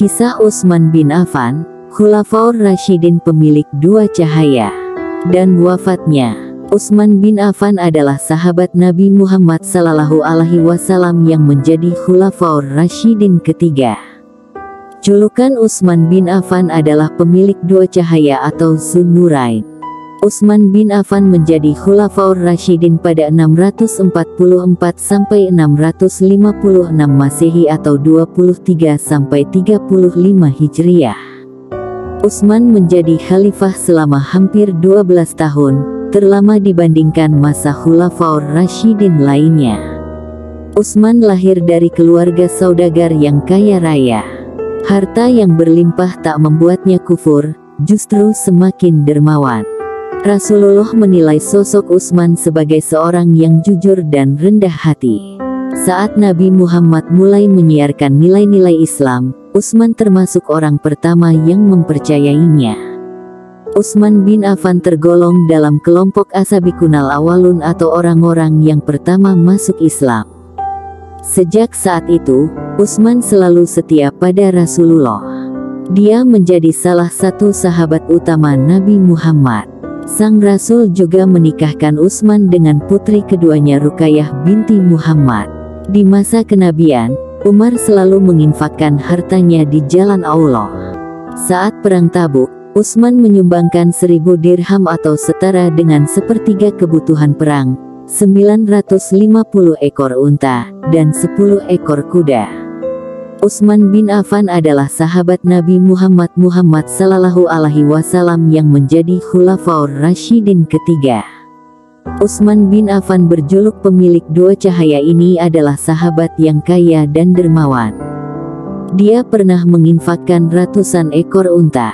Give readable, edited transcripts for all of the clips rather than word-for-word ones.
Kisah Utsman bin Affan, Khulafaur Rasyidin pemilik dua cahaya, dan wafatnya. Utsman bin Affan adalah sahabat Nabi Muhammad SAW yang menjadi Khulafaur Rasyidin ketiga. Julukan Utsman bin Affan adalah pemilik dua cahaya atau Dzun-Nurain. Utsman bin Affan menjadi Khulafaur Rasyidin pada 644 sampai 656 Masehi atau 23 sampai 35 Hijriah. Utsman menjadi khalifah selama hampir 12 tahun, terlama dibandingkan masa Khulafaur Rasyidin lainnya. Utsman lahir dari keluarga saudagar yang kaya raya. Harta yang berlimpah tak membuatnya kufur, justru semakin dermawan. Rasulullah menilai sosok Utsman sebagai seorang yang jujur dan rendah hati. Saat Nabi Muhammad mulai menyiarkan nilai-nilai Islam, Utsman termasuk orang pertama yang mempercayainya. Utsman bin Affan tergolong dalam kelompok As-Sabiqunal Awwalun atau orang-orang yang pertama masuk Islam. Sejak saat itu, Utsman selalu setia pada Rasulullah. Dia menjadi salah satu sahabat utama Nabi Muhammad. Sang Rasul juga menikahkan Utsman dengan putri keduanya Ruqayyah binti Muhammad. Di masa kenabian, Umar selalu menginfakkan hartanya di jalan Allah. Saat perang Tabuk, Utsman menyumbangkan 1000 dirham atau setara dengan sepertiga kebutuhan perang, 950 ekor unta, dan 10 ekor kuda. Utsman bin Affan adalah sahabat Nabi Muhammad SAW yang menjadi Khulafaur Rasyidin ketiga. Utsman bin Affan berjuluk pemilik dua cahaya ini adalah sahabat yang kaya dan dermawan. Dia pernah menginfakkan ratusan ekor unta.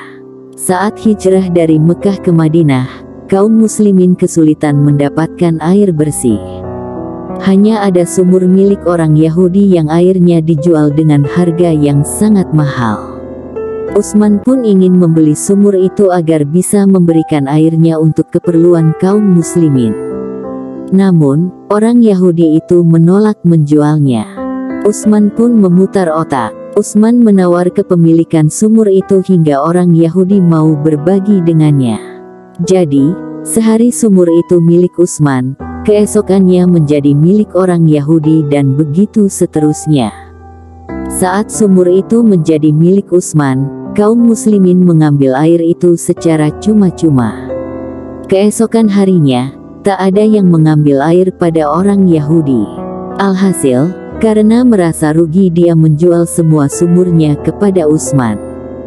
Saat hijrah dari Mekah ke Madinah, kaum muslimin kesulitan mendapatkan air bersih. Hanya ada sumur milik orang Yahudi yang airnya dijual dengan harga yang sangat mahal. Utsman pun ingin membeli sumur itu agar bisa memberikan airnya untuk keperluan kaum muslimin. Namun, orang Yahudi itu menolak menjualnya. Utsman pun memutar otak. Utsman menawar kepemilikan sumur itu hingga orang Yahudi mau berbagi dengannya. Jadi, sehari sumur itu milik Utsman, keesokannya menjadi milik orang Yahudi dan begitu seterusnya. Saat sumur itu menjadi milik Utsman, kaum muslimin mengambil air itu secara cuma-cuma. Keesokan harinya, tak ada yang mengambil air pada orang Yahudi. Alhasil, karena merasa rugi dia menjual semua sumurnya kepada Utsman.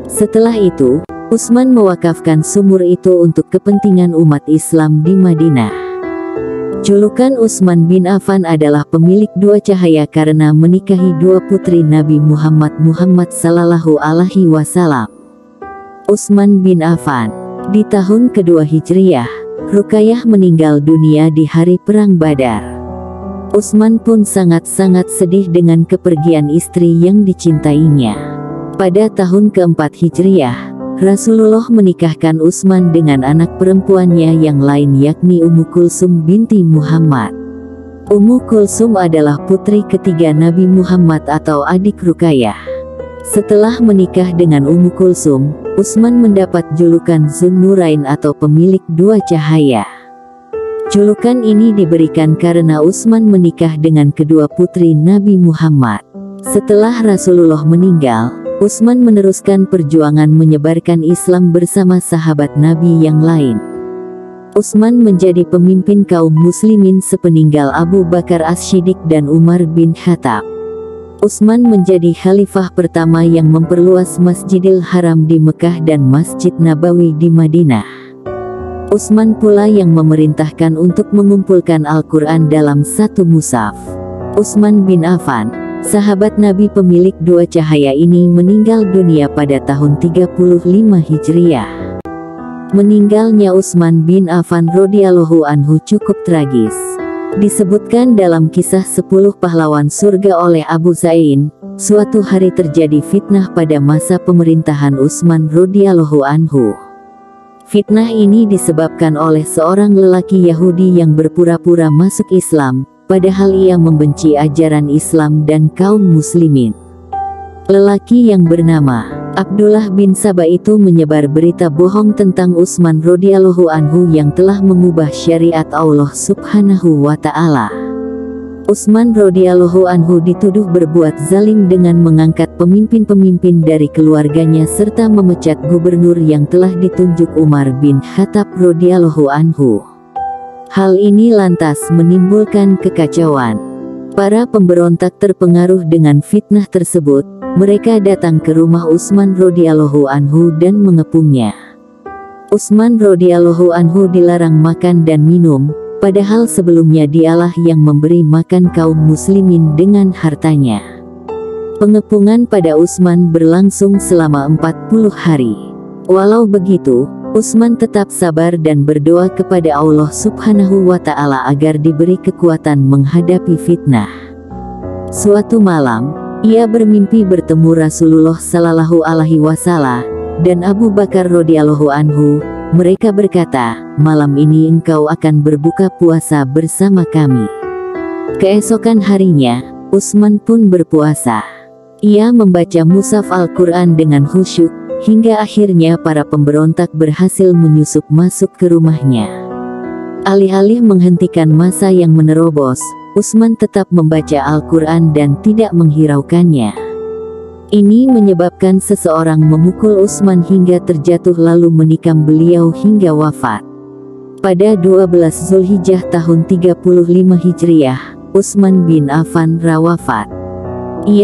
Setelah itu, Utsman mewakafkan sumur itu untuk kepentingan umat Islam di Madinah. Julukan Utsman bin Affan adalah pemilik dua cahaya karena menikahi dua putri Nabi Muhammad SAW. Utsman bin Affan. Di tahun kedua Hijriah, Ruqayyah meninggal dunia di hari Perang Badar. Utsman pun sangat-sangat sedih dengan kepergian istri yang dicintainya. Pada tahun keempat Hijriah, Rasulullah menikahkan Utsman dengan anak perempuannya yang lain yakni Ummu Kulsum binti Muhammad. Ummu Kulsum adalah putri ketiga Nabi Muhammad atau adik Ruqayyah. Setelah menikah dengan Ummu Kulsum, Utsman mendapat julukan Dzun-Nurain atau pemilik dua cahaya. Julukan ini diberikan karena Utsman menikah dengan kedua putri Nabi Muhammad. Setelah Rasulullah meninggal, Utsman meneruskan perjuangan menyebarkan Islam bersama sahabat Nabi yang lain. Utsman menjadi pemimpin kaum muslimin sepeninggal Abu Bakar As-Siddiq dan Umar bin Khattab. Utsman menjadi khalifah pertama yang memperluas Masjidil Haram di Mekah dan Masjid Nabawi di Madinah. Utsman pula yang memerintahkan untuk mengumpulkan Al-Quran dalam satu mushaf. Utsman bin Affan, sahabat Nabi pemilik dua cahaya ini meninggal dunia pada tahun 35 Hijriah. Meninggalnya Utsman bin Affan radhiyallahu anhu cukup tragis. Disebutkan dalam kisah 10 pahlawan surga oleh Abu Zain, suatu hari terjadi fitnah pada masa pemerintahan Utsman radhiyallahu anhu. Fitnah ini disebabkan oleh seorang lelaki Yahudi yang berpura-pura masuk Islam, padahal ia membenci ajaran Islam dan kaum muslimin. Lelaki yang bernama Abdullah bin Sabah itu menyebar berita bohong tentang Utsman radhiyallahu anhu yang telah mengubah syariat Allah Subhanahu wa Ta'ala. Utsman radhiyallahu anhu dituduh berbuat zalim dengan mengangkat pemimpin-pemimpin dari keluarganya serta memecat gubernur yang telah ditunjuk Umar bin Khattab radhiyallahu anhu. Hal ini lantas menimbulkan kekacauan. Para pemberontak terpengaruh dengan fitnah tersebut. Mereka datang ke rumah Utsman radhiyallahu anhu dan mengepungnya. Utsman radhiyallahu anhu dilarang makan dan minum, padahal sebelumnya dialah yang memberi makan kaum muslimin dengan hartanya. Pengepungan pada Utsman berlangsung selama 40 hari. Walau begitu, Utsman tetap sabar dan berdoa kepada Allah Subhanahu wa Ta'ala agar diberi kekuatan menghadapi fitnah. Suatu malam, ia bermimpi bertemu Rasulullah Sallallahu Alaihi Wasallam dan Abu Bakar radhiyallahu anhu. Mereka berkata, "Malam ini engkau akan berbuka puasa bersama kami." Keesokan harinya, Utsman pun berpuasa. Ia membaca mushaf Al-Quran dengan khusyuk, hingga akhirnya para pemberontak berhasil menyusup masuk ke rumahnya. Alih-alih menghentikan massa yang menerobos, Utsman tetap membaca Al-Quran dan tidak menghiraukannya. Ini menyebabkan seseorang memukul Utsman hingga terjatuh lalu menikam beliau hingga wafat. Pada 12 Zulhijjah tahun 35 Hijriah, Utsman bin Affan wafat. Ia